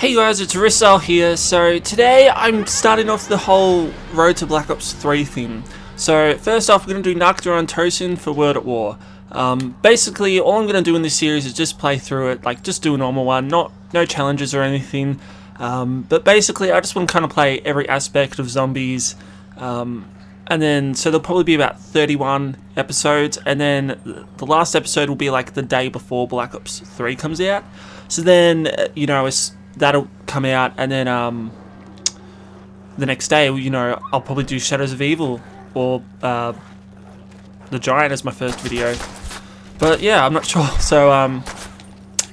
Hey guys, it's Rissole here. So today I'm starting off the whole Road to Black Ops 3 thing. So first off, we're going to do Nacht der Untoten for World at War. Basically, all I'm going to do in this series is just play through it, like just do a normal one, no challenges or anything. But basically, I just want to kind of play every aspect of zombies. And then, so there'll probably be about 31 episodes, and then the last episode will be like the day before Black Ops 3 comes out. So then, that'll come out, and then the next day, I'll probably do Shadows of Evil or The Giant as my first video. But yeah, I'm not sure. So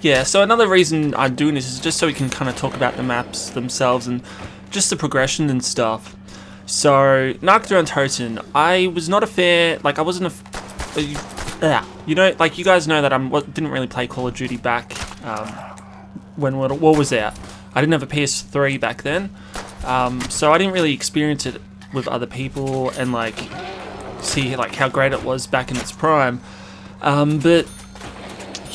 yeah, so another reason I'm doing this is just so we can kind of talk about the maps themselves and just the progression and stuff. So Nacht der Untoten, I was not a fan. Like I wasn't like you guys know that I didn't really play Call of Duty back when World at War was out. I didn't have a PS3 back then, so I didn't really experience it with other people and like see like how great it was back in its prime. But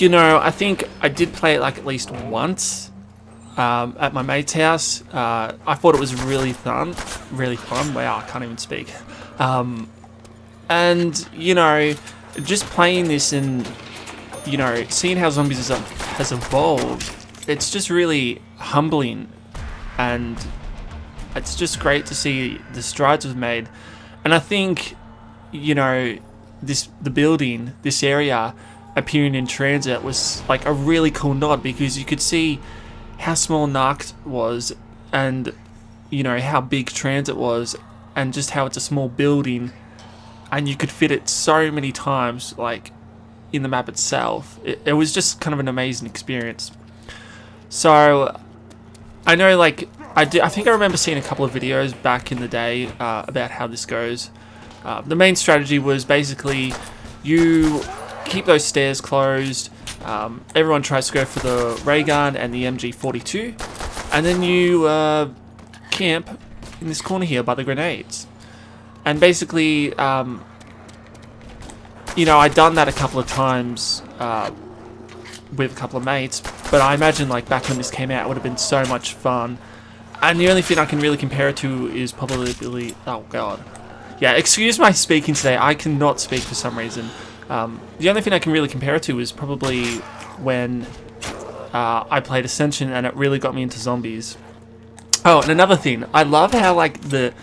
I think I did play it like at least once at my mate's house. I thought it was really fun. Wow, I can't even speak. And just playing this and seeing how zombies has evolved, it's just really humbling, and it's just great to see the strides we've made. And I think the building, this area appearing in transit was like a really cool nod, because you could see how small Nacht was and how big transit was, and just how it's a small building and you could fit it so many times like in the map itself. It was just kind of an amazing experience. So I know, like I think I remember seeing a couple of videos back in the day about how this goes. The main strategy was basically you keep those stairs closed. Everyone tries to go for the ray gun and the MG42, and then you camp in this corner here by the grenades. And basically, I'd done that a couple of times with a couple of mates, but I imagine like back when this came out, it would have been so much fun. And the only thing I can really compare it to is probably, oh god, yeah, excuse my speaking today, I cannot speak for some reason. The only thing I can really compare it to is probably when I played Ascension, and it really got me into zombies. Oh, and another thing, I love how like the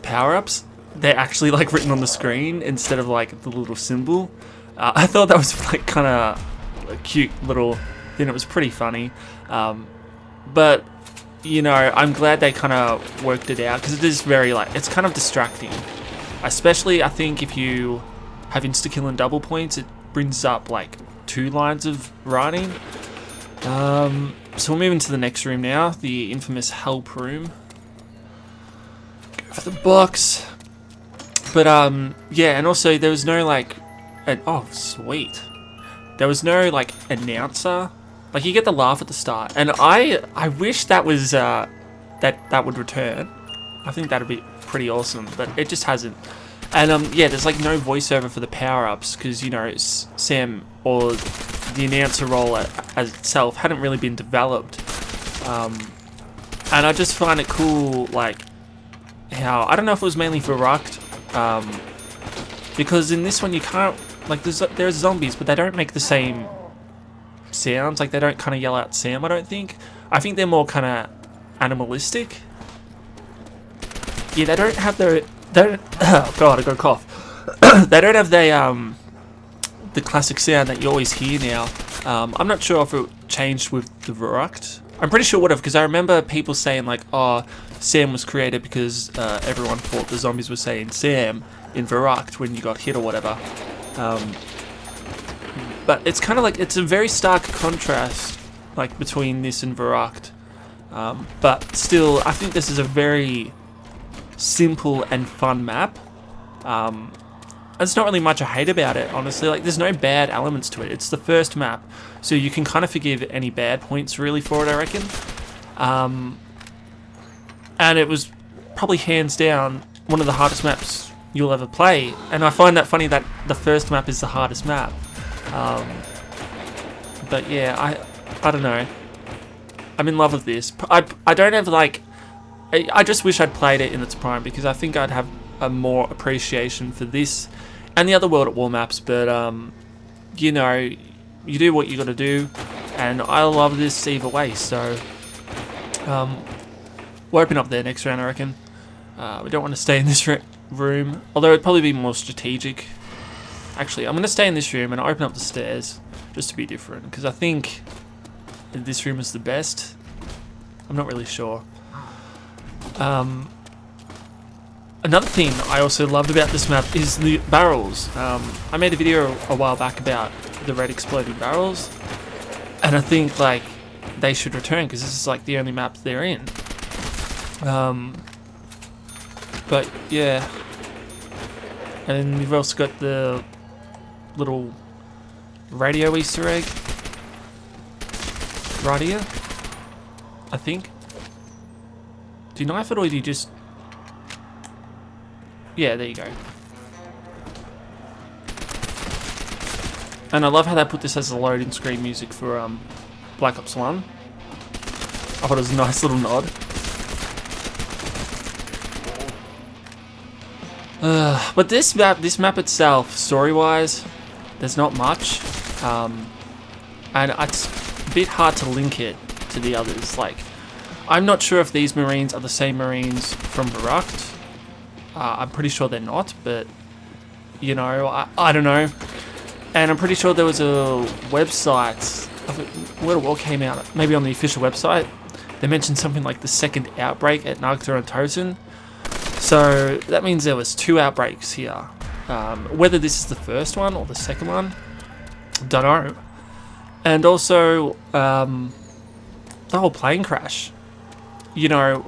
power-ups, they're actually like written on the screen instead of like the little symbol. I thought that was like kind of a cute little thing. It was pretty funny. But I'm glad they kind of worked it out, because it is very it's kind of distracting. Especially, I think, if you have insta-kill and double points, it brings up like 2 lines of writing. So we'll move into the next room now, the infamous help room. Go for the box. But yeah, and also there was no oh sweet, there was no like announcer. Like you get the laugh at the start, and I wish that was that would return. I think that'd be pretty awesome, but it just hasn't. And yeah, there's like no voiceover for the power-ups, because Sam or the announcer role as itself hadn't really been developed. And I just find it cool, like how, I don't know if it was mainly for Rucked, because in this one you can't, like there's zombies, but they don't make the same sounds. Like they don't kind of yell out Sam, I don't think. I think they're more kind of animalistic. Yeah, they don't have oh god, I got a cough. They don't have the classic sound that you always hear now. I'm not sure if it changed with the Verrucht. I'm pretty sure it would have, because I remember people saying like, oh, Sam was created because everyone thought the zombies were saying Sam in Verrucht when you got hit or whatever. But it's kind of like, it's a very stark contrast like between this and Verrucht. But still, I think this is a very simple and fun map. There's not really much I hate about it, honestly. Like, there's no bad elements to it. It's the first map, so you can kind of forgive any bad points really for it, I reckon. And it was probably hands down one of the hardest maps you'll ever play, and I find that funny that the first map is the hardest map. But yeah, I don't know. I'm in love with this. I don't have like... I just wish I'd played it in its prime, because I think I'd have a more appreciation for this and the other World at War maps, but you know, you do what you gotta do, and I love this either way, so we'll open up there next round, I reckon. We don't want to stay in this room, although it'd probably be more strategic. Actually, I'm gonna stay in this room and open up the stairs, just to be different, because I think this room is the best. I'm not really sure. Another thing I also loved about this map is the barrels. I made a video a while back about the red exploding barrels, and I think like they should return, because this is like the only map they're in. But yeah, and we've also got the little radio Easter egg right here, I think. Do you knife it, or do you just... Yeah, there you go. And I love how they put this as a loading screen music for Black Ops 1. I thought it was a nice little nod. But this map itself, story-wise, there's not much. And it's a bit hard to link it to the others. Like, I'm not sure if these Marines are the same Marines from Verrucht. I'm pretty sure they're not, but, you know, I don't know. And I'm pretty sure there was a website, World of War came out, maybe on the official website, they mentioned something like the second outbreak at Nacht der Untoten. So that means there was 2 outbreaks here. Whether this is the first one or the second one, don't know. And also, the whole plane crash. You know,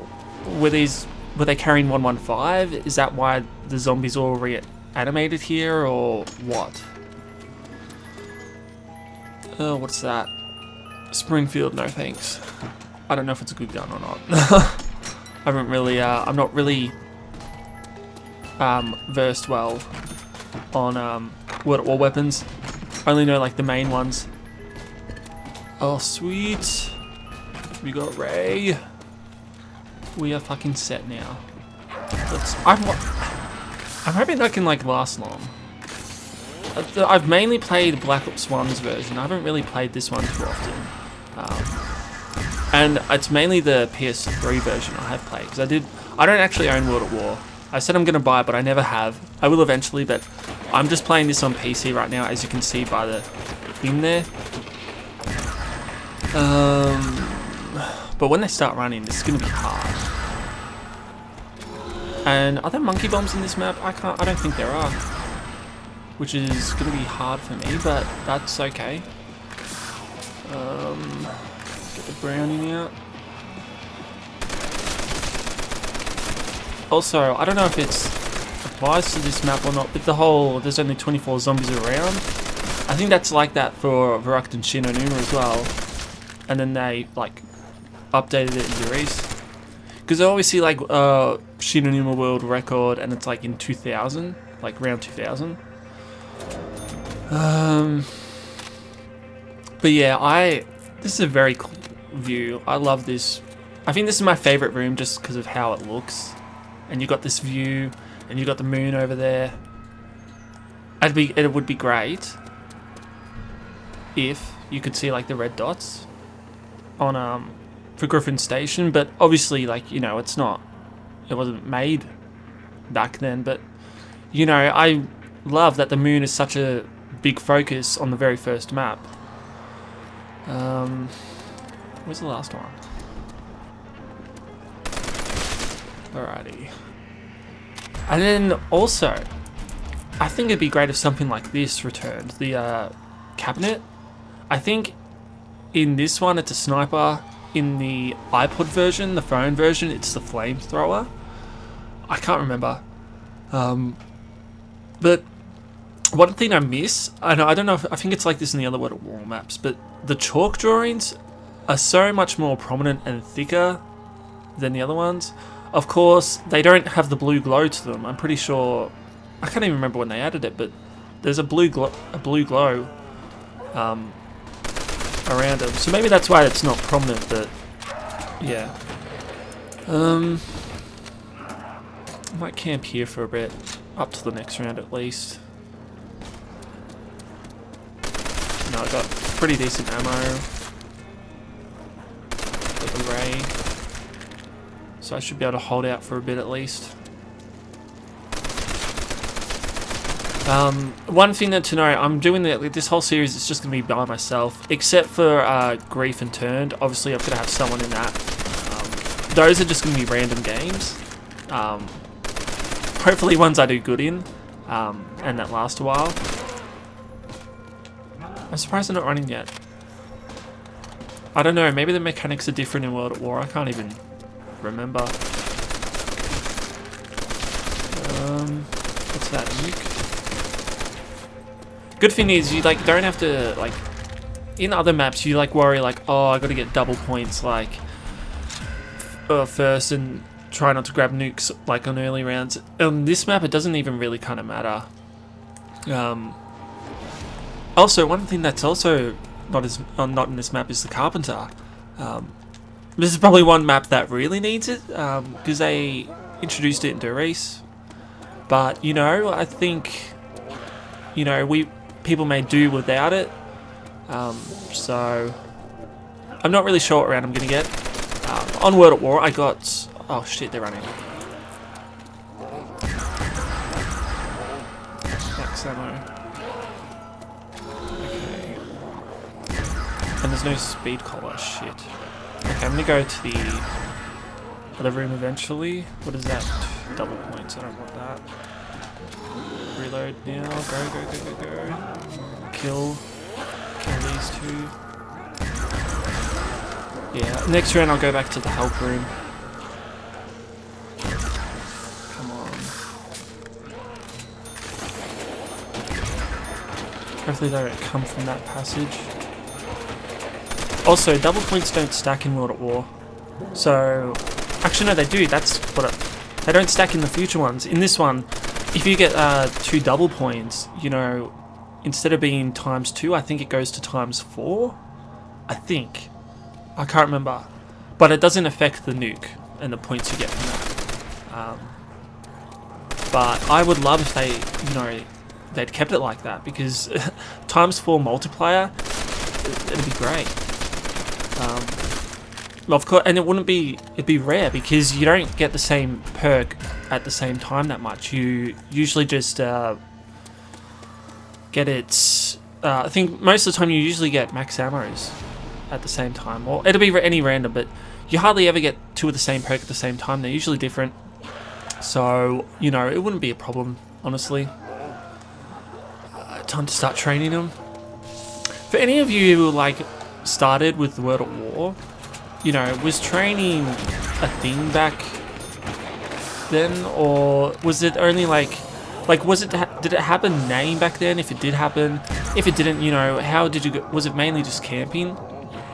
were they carrying 115? Is that why the zombies all reanimated here, or what? Oh, what's that? Springfield, no thanks. I don't know if it's a good gun or not. I haven't really, I'm not really versed well on World at War weapons. I only know like the main ones. Oh, sweet. We got Ray. We are fucking set now. I'm hoping that can like last long. I've mainly played Black Ops 1's version. I haven't really played this one too often. And it's mainly the PS3 version I have played, because I don't actually own World at War. I said I'm going to buy it, but I never have. I will eventually, but I'm just playing this on PC right now, as you can see by the thing there. But when they start running, this is going to be hard. And are there monkey bombs in this map? I don't think there are. Which is going to be hard for me, but that's okay. Get the browning out. Also, I don't know if it applies to this map or not, but the whole, there's only 24 zombies around. I think that's like that for Verrucht and Shinonuma as well. And then they, like, updated it in Greece. Because I always see, like, Shinonuma world record, and it's, like, in 2000. Like, round 2000. But yeah, this is a very cool view. I love this. I think this is my favorite room just because of how it looks. And you got this view, and you got the moon over there. It would be great if you could see like the red dots on for Griffin Station, but obviously, like, you know, it wasn't made back then. But you know, I love that the moon is such a big focus on the very first map. Where's the last one? Alrighty. And then also, I think it'd be great if something like this returned. The cabinet. I think in this one it's a sniper. In the iPod version, the phone version, it's the flamethrower. I can't remember. But one thing I miss, I don't know if, I think it's like this in the other World at War maps, but the chalk drawings are so much more prominent and thicker than the other ones. Of course, they don't have the blue glow to them. I'm pretty sure, I can't even remember when they added it, but there's a blue glow around them. So maybe that's why it's not prominent, but yeah. I might camp here for a bit, up to the next round at least. No, I got pretty decent ammo with the ray, so I should be able to hold out for a bit at least. One thing to know, I'm doing this whole series is just going to be by myself, except for Grief and Turned. Obviously, I'm going to have someone in that. Those are just going to be random games. Hopefully ones I do good in, and that last a while. I'm surprised they're not running yet. I don't know, maybe the mechanics are different in World at War. I can't even remember. What's that, nuke? Good thing is you like don't have to like in other maps you like worry like, oh, I got to get double points like first and try not to grab nukes like on early rounds. On this map it doesn't even really kind of matter. Also, one thing that's also not in this map is the Carpenter. This is probably one map that really needs it because they introduced it into Reese. But you know, I think people may do without it. So I'm not really sure what round I'm gonna get. On World at War, I got. Oh shit, they're running. Max ammo. Okay. And there's no speed collar. Shit. Okay, I'm gonna go to the other room eventually. What is that? Double points. I don't want that. Reload now. Go. Kill these two. Yeah, next round I'll go back to the help room. Come on. Hopefully they don't come from that passage. Also, double points don't stack in World at War. So, actually no, they do. That's what they don't stack in the future ones. In this one, if you get 2 double points, you know, instead of being ×2, I think it goes to ×4. I think. I can't remember. But it doesn't affect the nuke and the points you get from that. But I would love if they, they'd kept it like that, because ×4 multiplier, it'd be great. Of course, and it'd be rare because you don't get the same perk at the same time that much. You usually just get it. I think most of the time you usually get max ammos at the same time, or it'll be any random, but you hardly ever get 2 of the same perk at the same time. They're usually different, so it wouldn't be a problem, honestly. Time to start training them. For any of you who started with the World at War, was training a thing back then, or was it only did it happen name back then? If it did happen, if it didn't, how did you go? Was it mainly just camping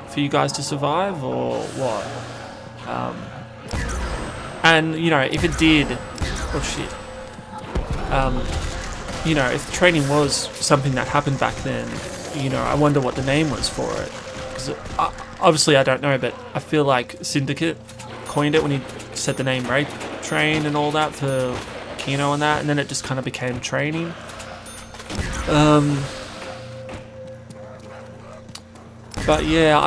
for you guys to survive, or what? And if it did, oh shit, if training was something that happened back then, I wonder what the name was for it, because obviously I don't know, but I feel like Syndicate coined it when he said the name Rape Train and all that for Kino and that, and then it just kind of became training. But yeah,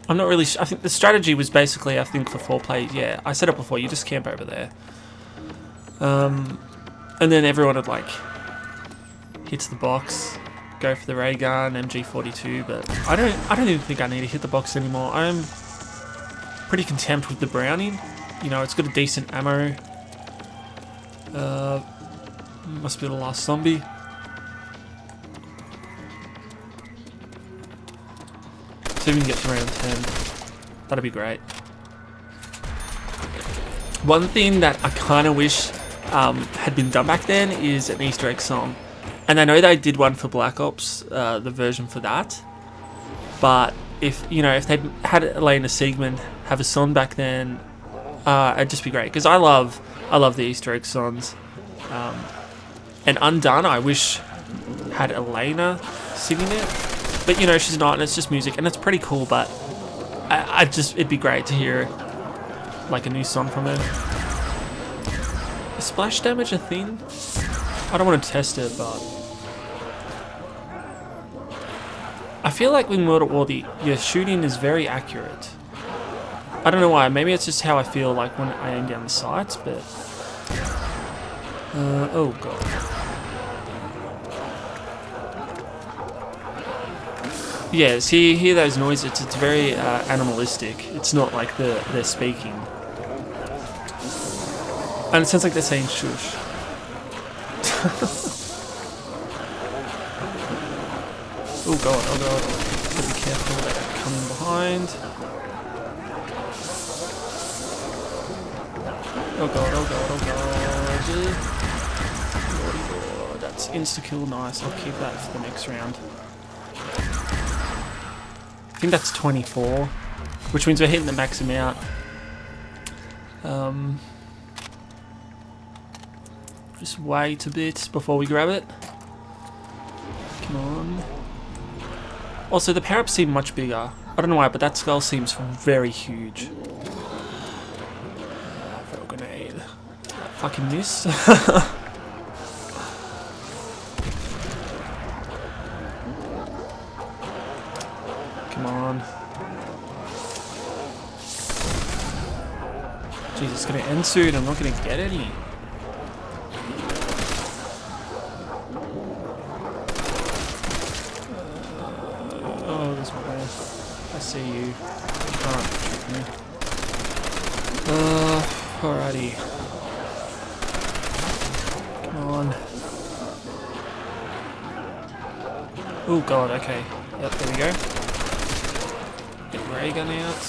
I'm not really I think the strategy was basically, I think for 4 players, yeah, I said it before, you just camp over there. And then everyone would hits the box, go for the ray gun, MG42, but I don't even think I need to hit the box anymore. I'm pretty content with the Browning. It's got a decent ammo. Must be the last zombie. See if we can get to round 10. That'd be great. One thing that I kind of wish had been done back then is an Easter egg song. And I know they did one for Black Ops, the version for that. But if they'd had Elena Siegman have a song back then, it'd just be great. Because I love the Easter egg songs. And Undone, I wish had Elena singing it. But you know, she's not, and it's just music, and it's pretty cool. But it'd be great to hear like a new song from her. Is splash damage a thing? I don't want to test it, but I feel like with World at War, your shooting is very accurate. I don't know why. Maybe it's just how I feel like when I aim down the sights, but oh god. Yeah, see, hear those noises. It's very animalistic. It's not like they're speaking. And it sounds like they're saying shush. Oh god, oh god. Gotta be careful, they're coming behind. Oh god, oh god, oh god. That's insta-kill, nice. I'll keep that for the next round. I think that's 24, which means we're hitting the max amount. Just wait a bit before we grab it. Come on. Also, the power-ups seem much bigger. I don't know why, but that skull seems very huge. Throw a grenade. Fucking missed. Come on. Jeez, it's gonna end soon. I'm not gonna get any. Oh, there's my way. I see you. You can't trick me. Alrighty. Come on. Oh god, okay. Yep, there we go. Get the ray gun out.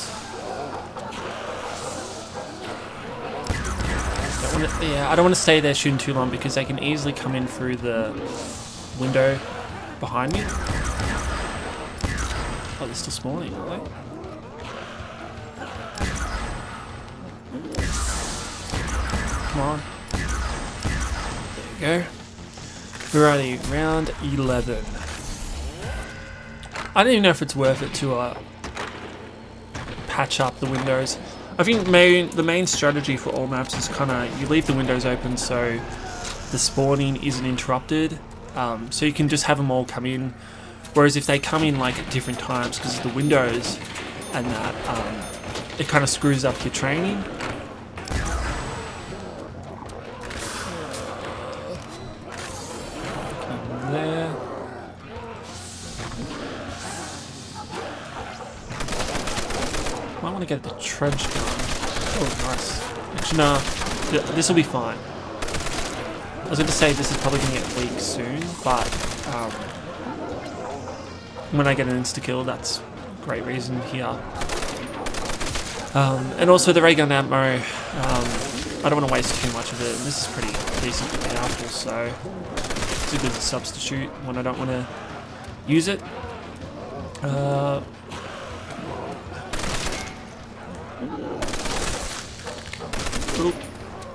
I don't want to stay there shooting too long because they can easily come in through the window behind me. Oh, they're still spawning, are they? Come on. There we go. Alrighty, round 11. I don't even know if it's worth it to patch up the windows. I think the main strategy for all maps is kind of you leave the windows open so the spawning isn't interrupted. So you can just have them all come in. Whereas if they come in like at different times because of the windows and that, it kind of screws up your training. There. Might want to get the trench gun. Oh, nice. Actually, no, this will be fine. I was going to say this is probably going to get weak soon, but when I get an insta-kill, that's a great reason here. And also the ray gun ammo, I don't want to waste too much of it. And this is pretty decently powerful, so it's a good substitute when I don't want to use it.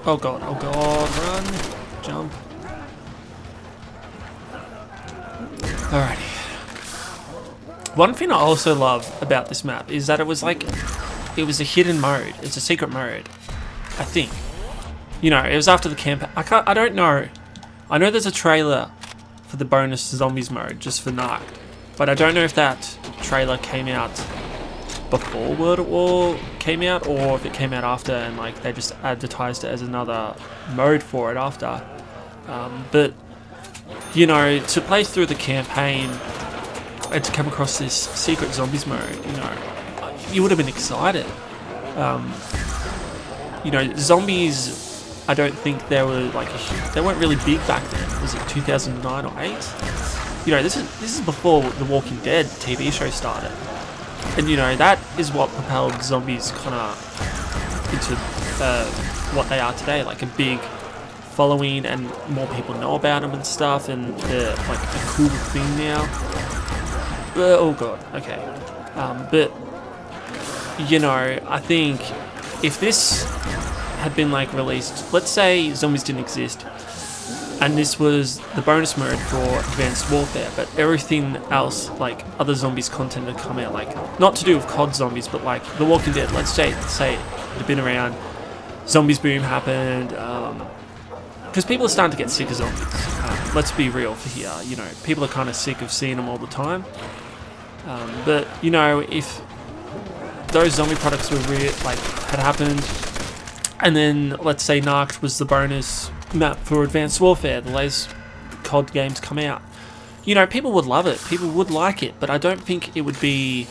Oh god, run, jump. Alrighty. One thing I also love about this map is that it was a hidden mode. It's a secret mode, I think. You know, it was after the campaign. I don't know. I know there's a trailer for the bonus zombies mode just for Nacht, but I don't know if that trailer came out before World at War came out or if it came out after and like they just advertised it as another mode for it after. But you know, to play through the campaign and to come across this secret zombies mode, you know, you would have been excited. You know, zombies, I don't think they were they weren't really big back then. Was it 2009 or 8? You know, this is before the Walking Dead TV show started. And you know, that is what propelled zombies kind of into what they are today, like a big following and more people know about them and stuff, and they're like a cool thing now. Oh god, okay. But you know, I think if this had been like released, let's say zombies didn't exist, and this was the bonus mode for Advanced Warfare, but everything else, like other zombies content had come out, like not to do with COD zombies, but like The Walking Dead, let's say it had been around, Zombies Boom happened, because people are starting to get sick of zombies. Let's be real for here, you know, people are kind of sick of seeing them all the time. But you know, if those zombie products were had happened, and then let's say Nacht was the bonus map for Advanced Warfare, the latest COD games come out, you know, people would love it, people would like it, but I don't think it would be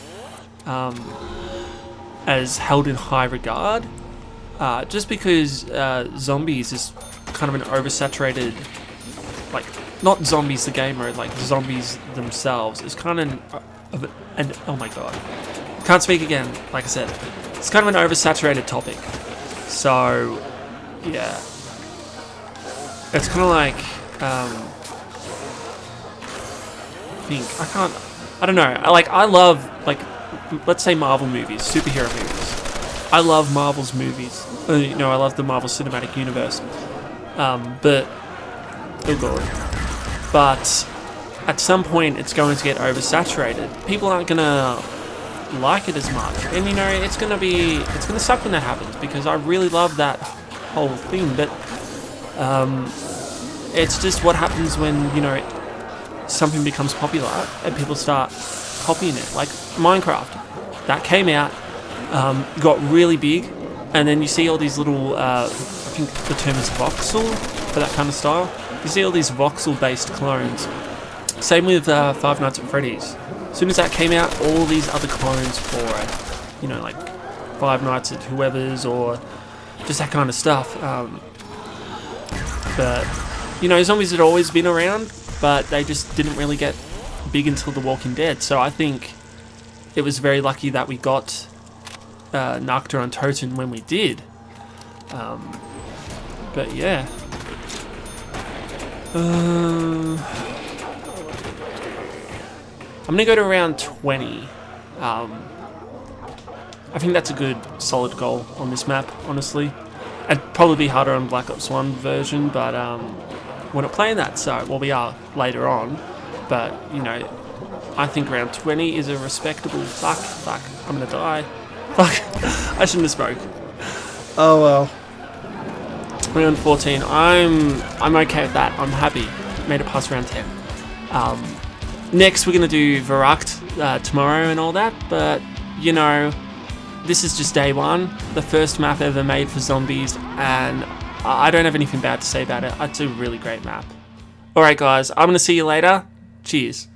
as held in high regard, just because zombies is kind of an oversaturated, like, not zombies the game mode, like zombies themselves is kind of an oh my god, can't speak again, like I said, it's kind of an oversaturated topic. So yeah, it's kind of like I don't know, I love, like, let's say Marvel movies, superhero movies. I love Marvel's movies, you know, I love the Marvel Cinematic Universe, but oh god, but at some point it's going to get oversaturated. People aren't gonna like it as much, and you know, it's gonna suck when that happens, because I really love that whole thing, but it's just what happens when, you know, something becomes popular and people start copying it. Like Minecraft, that came out, got really big, and then you see all these little, I think the term is voxel for that kind of style. You see all these voxel-based clones. Same with Five Nights at Freddy's. As soon as that came out, all these other clones for, you know, like Five Nights at Whoever's or just that kind of stuff. But, you know, zombies had always been around, but they just didn't really get big until The Walking Dead. So I think it was very lucky that we got Nacht der Untoten when we did. But yeah. I'm going to go to around 20. I think that's a good, solid goal on this map, honestly. It'd probably be harder on Black Ops 1 version, but we're not playing that, so, well, we are later on. But, you know, I think around 20 is a respectable... Fuck, I'm going to die. Fuck, I shouldn't have spoke. Oh, well. Round 14, I'm okay with that. I'm happy. Made it past round 10. Next, we're going to do Verrückt tomorrow and all that, but, you know, this is just day one, the first map ever made for zombies, and I don't have anything bad to say about it. It's a really great map. Alright guys, I'm going to see you later. Cheers.